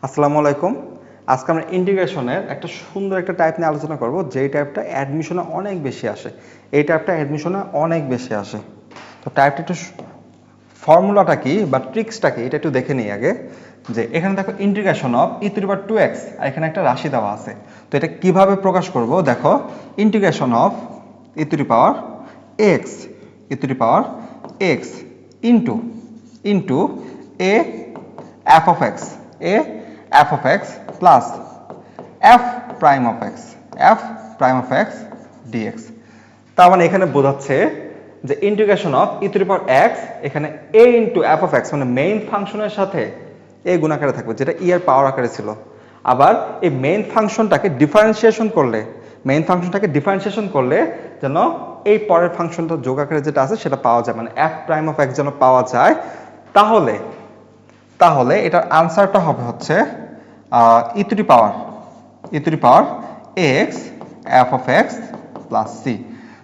আসসালামু আলাইকুম। আজকে আমরা ইন্টিগ্রেশনের একটা সুন্দর একটা টাইপ নিয়ে আলোচনা করব, যেই টাইপটা অ্যাডমিশনে অনেক বেশি আসে। এই টাইপটা অ্যাডমিশনে অনেক বেশি আসে। তো টাইপটা একটু ফর্মুলাটা কি বা ট্রিক্সটা কি এটা একটু দেখে নিই আগে। যে এখানে দেখো ইন্টিগ্রেশন অফ e⁻²x, আর এখানে একটা রাশি দেওয়া আছে। তো এটা কিভাবে প্রকাশ করব দেখো, integration of e⁻x e⁻x into a f of x plus f prime of x dx। তার মানে এখানে বোঝাচ্ছে যে ইন্টিগ্রেশন অফ e⁻x এখানে a into f of x মানে মেইন ফাংশনের সাথে a গুণ আকারে থাকবে, যেটা e এর পাওয়ার আকারে ছিল। আবার এই মেইন ফাংশনটাকে ডিফারেন্সিয়েশন করলে যেন এই পরের ফাংশনটা যোগ আকারে যেটা আছে সেটা পাওয়া যায়, মানে f prime of x যেন পাওয়া যায়। তাহলে এটার আনসারটা হবে হচ্ছে e⁻x f of x plus c।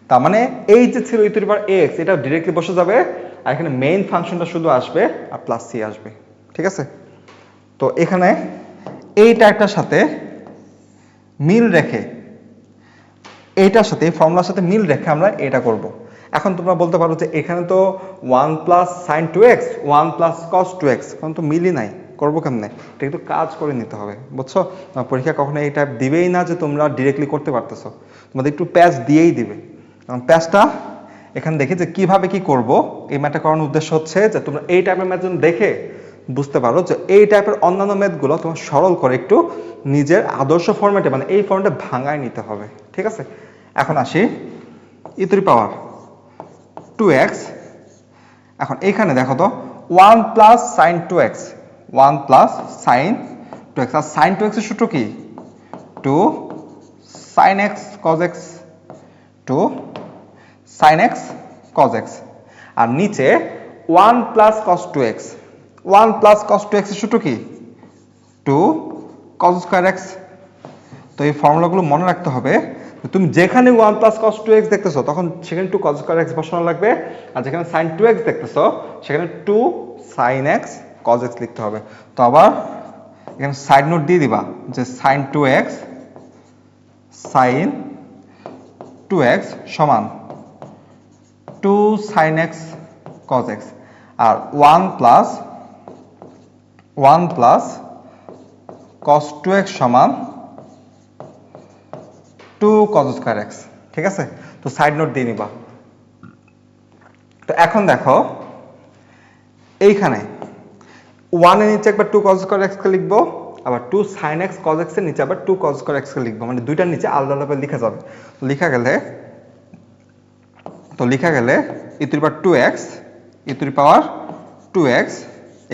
তার মানে এই যে ছিল e⁻x, এটা ডিরেক্টলি বসে যাবে, আর এখানে মেইন ফাংশনটা শুধু আসবে আর প্লাস c আসবে। ঠিক আছে? তো এখানে এই টাইপটার সাথে মিল রেখে, এইটার সাথে এই ফর্মুলার সাথে মিল রেখে আমরা এটা করব। এখন তোমরা বলতে পারো যে এখানে তো 1 plus sign 2x 1 plus cos 2x, কারণ তো মিলই নাই, করবো কেমনে? এটা কিন্তু কাজ করে নিতে হবে, বুঝছো? পরীক্ষা কখনো এই টাইপ দিবেই না যে তোমরা ডিরেক্টলি করতে পারতেছো, তোমাদের একটু প্যাচ দিয়েই দিবে। প্যাচটা এখানে দেখে যে কিভাবে কি করব, এই ম্যাথটা করানোর উদ্দেশ্য হচ্ছে যে তোমরা এই টাইপের ম্যাথ দেখে বুঝতে পারো যে এই টাইপের অন্যান্য ম্যাথগুলো তোমার সরল করে একটু নিজের আদর্শ ফরম্যাটে, মানে এই ফর্মটা ভাঙায় নিতে হবে। ঠিক আছে? এখন আসি e⁻²x। এখন এইখানে দেখো তো 1 প্লাস সাইন 2x আর সাইন 2x এর সূত্র কি? 2 sin x cos x, আর নিচে 1 প্লাস cos 2x এর সূত্র কি? 2 cos স্কয়ার x। তো এই ফর্মুলাগুলো মনে রাখতে হবে। তুমি যেখানে 1 প্লাস cos 2x দেখতেছো তখন সেখানে 2 cos স্কয়ার x বসানো লাগবে, আর যেখানে sin 2x দেখতেছো সেখানে 2 sin x cos x লিখতে হবে। তো আবার এখানে সাইড নোট দিয়ে দিবা যে sin 2x সমান 2 sin x cos x, আর 1 প্লাস cos 2x সমান 2 cos স্কয়ার x। ঠিক আছে? তো সাইড নোট দিয়ে নিবা। তো এখন দেখো এইখানে 1 এর নিচে একবার 2 cos স্কয়ার x কে লিখবো, আবার 2 sin x cos x এর নিচে আবার 2 cos স্কয়ার x কে লিখবো, মানে দুইটার নিচে আলাদা আলাদা লেখা যাবে। তো লেখা গেলে e⁻²x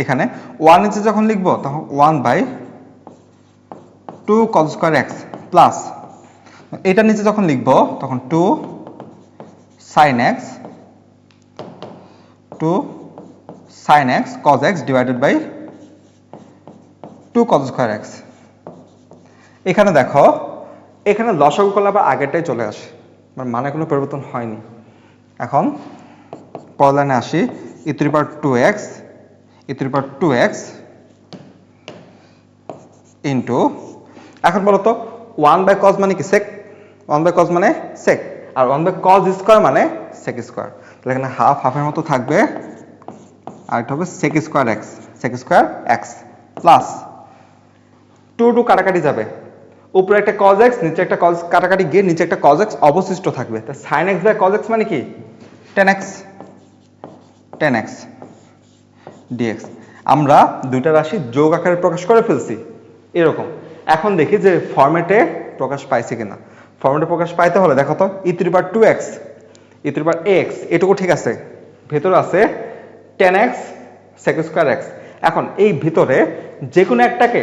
এখানে 1 নিচে যখন লিখবো তখন 1/2 cos স্কয়ার x প্লাস এটার নিচে যখন লিখবো তখন 2 sin x cos x divided by 2 cos square x। এখানে দেখো, এখানে লসাগু করলে আবার আগেরটাই চলে আসে, মানে কোনো পরিবর্তন হয়নি। এখন পরের লাইনে আসি, e⁻²x ইন্টু, এখন বলো তো 1/cos মানে কি? sec। 1/cos মানে sec, আর 1/cos স্কয়ার মানে sec স্কয়ার। তাহলে এখানে হাফের মতো থাকবে, আর এটা হবে sec স্কয়ার x প্লাস 2 কাটাকাটি যাবে, উপরে একটা cos x নিচে একটা cos, কাটাকাটি গিয়ে নিচে একটা cos x অবশিষ্ট থাকবে। তা sin x by cos x মানে কি? tan x dx। আমরা দুইটা রাশি যোগ আকারে প্রকাশ করে ফেলছি এরকম। এখন দেখি যে ফরম্যাটে প্রকাশ পাইছে কিনা। ফরম্যাটে প্রকাশ পাইতে হলে দেখো তো e⁻²x এটুকু ঠিক আছে, ভেতরে আছে tan x sec square x। এখন এই ভিতরে যে কোনো একটাকে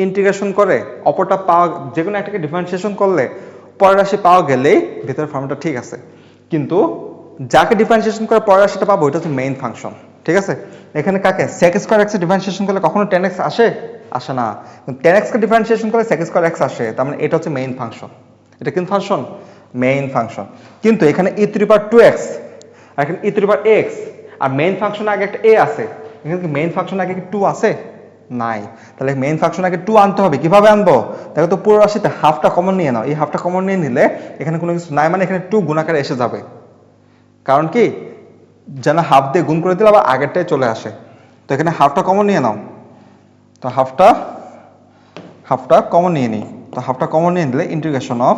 ইন্টিগ্রেশন করে অপরটা পাওয়া, যে কোনো একটাকে ডিফারেন্সিয়েশন করলে পরের রাশি পাওয়া গেলেই ভিতরের ফর্মুলাটা ঠিক আছে। কিন্তু যাকে ডিফারেন্সিয়েশন করে পরের রাশিটা পাবো এটা হচ্ছে মেইন ফাংশন। ঠিক আছে? এখানে কাকে sec স্কয়ার x এর ডিফারেন্সিয়েশন করলে কখনো tan x আসে না। tan x কে ডিফারেন্সিয়েশন করলে sec স্কয়ার x আসে, তার মানে এটা হচ্ছে মেইন ফাংশন। এটা কোন ফাংশন? Main function. কিন্তু এখানে e⁻²x আর এখানে e⁻x, আর মেইন ফাংশন আগে একটা a আছে, এখানে কি মেইন ফাংশন আগে কি 2 আছে? নাই। তাহলে মেইন ফাংশন আগে 2 আনতে হবে। কিভাবে আনবো? দেখো তো পুরো রাশিতে হাফটা কমন নিয়ে নাও। এই হাফটা কমন নিয়ে নিলে এখানে কোনো কিছু নাই, মানে এখানে 2 গুণ আকারে এসে যাবে। কারণ কি, যেন হাফ দিয়ে গুণ করে দিলে আবার আগেরটাই চলে আসে। তো এখানে হাফটা কমন নিয়ে নাও। তো হাফটা কমন নিয়ে নিই। তো হাফটা কমন নিয়ে নিলে integration of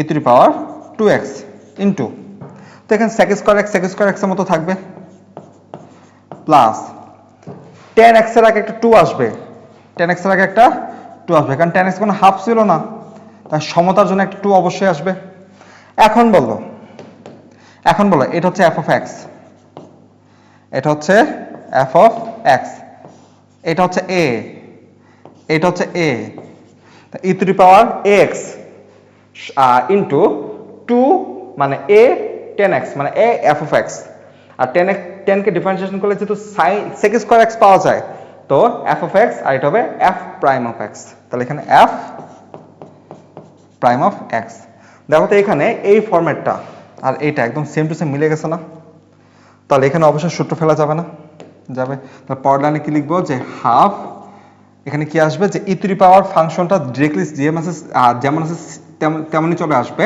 e to the power 2x into, তো এখানে sec স্কয়ার x এর মতো থাকবে, প্লাস tan x এর আগে একটা 2 আসবে, tan x এর আগে একটা 2 আসবে, কারণ tan x কোনো হাফ ছিল না, তাই সমতার জন্য একটা 2 অবশ্যই আসবে। এখন বলো এটা হচ্ছে f of x, এটা হচ্ছে f of x, এটা হচ্ছে a, এটা হচ্ছে a, e to the power ax into 2 মানে a tan x মানে a f of x, আর tan কে ডিফারেন্সিয়েশন করলে যেহেতু sec স্কয়ার x পাওয়া যায়, তো f of x আর এটা হবে f prime of x। তাহলে এখানে f prime of x। দেখো তো এখানে এই ফরম্যাটটা আর এইটা একদম সেম টু সেম মিলে গেছে না? তাহলে এখানে অবশ্যই সূত্র ফেলা যাবে না? যাবে। তাহলে পরের লাইনে কি লিখবো, যে হাফ, এখানে কি আসবে, যে ই টু দি পাওয়ার ফাংশনটা ডিরেক্টলি যেমন আছে তেমনই চলে আসবে,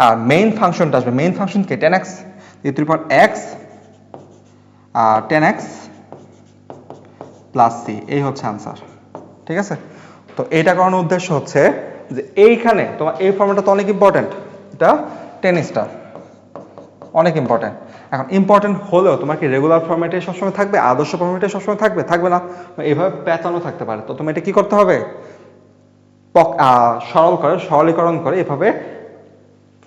আর মেইন ফাংশনটা আসবে, মেইন ফাংশন কি, tan x, E to the power x tan x plus c, এই হচ্ছে আনসার। ঠিক আছে? তো এইটা করানোর উদ্দেশ্য হচ্ছে যে এইখানে তোমার এই ফর্মুলাটা তো অনেক ইম্পর্টেন্ট, এটা tan স্টার অনেক ইম্পর্টেন্ট। এখন ইম্পর্টেন্ট হলেও তোমার কি রেগুলার ফরম্যাটে সবসময় থাকবে, আদর্শ ফরম্যাটে সবসময় থাকবে না, এইভাবে প্যাটার্নও থাকতে পারে। তো তুমি এটা কি করতে হবে, সরলীকরণ করে এভাবে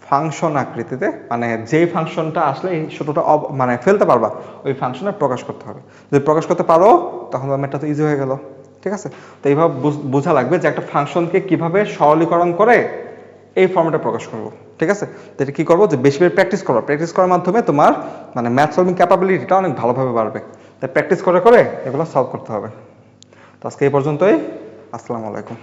ফাংশন আকৃতিতে, মানে যেই ফাংশনটা আসলে এই সূত্রটা মানে ফেলতে পারবা, ওই ফাংশনে প্রকাশ করতে হবে। যদি প্রকাশ করতে পারো তখন ম্যাথটা তো ইজি হয়ে গেল। ঠিক আছে? তো এইভাবে বোঝা লাগবে যে একটা ফাংশনকে কিভাবে সরলীকরণ করে এই ফর্মেটে প্রকাশ করব। ঠিক আছে? তো এটা কি করবো, যে বেশি বেশি প্র্যাকটিস করবো, প্র্যাকটিস করার মাধ্যমে তোমার মানে ম্যাথ সলভিং ক্যাপাবিলিটিটা অনেক ভালোভাবে বাড়বে। তাই প্র্যাকটিস করে এগুলো সলভ করতে হবে। তো আজকে এই পর্যন্তই। আসসালামু আলাইকুম।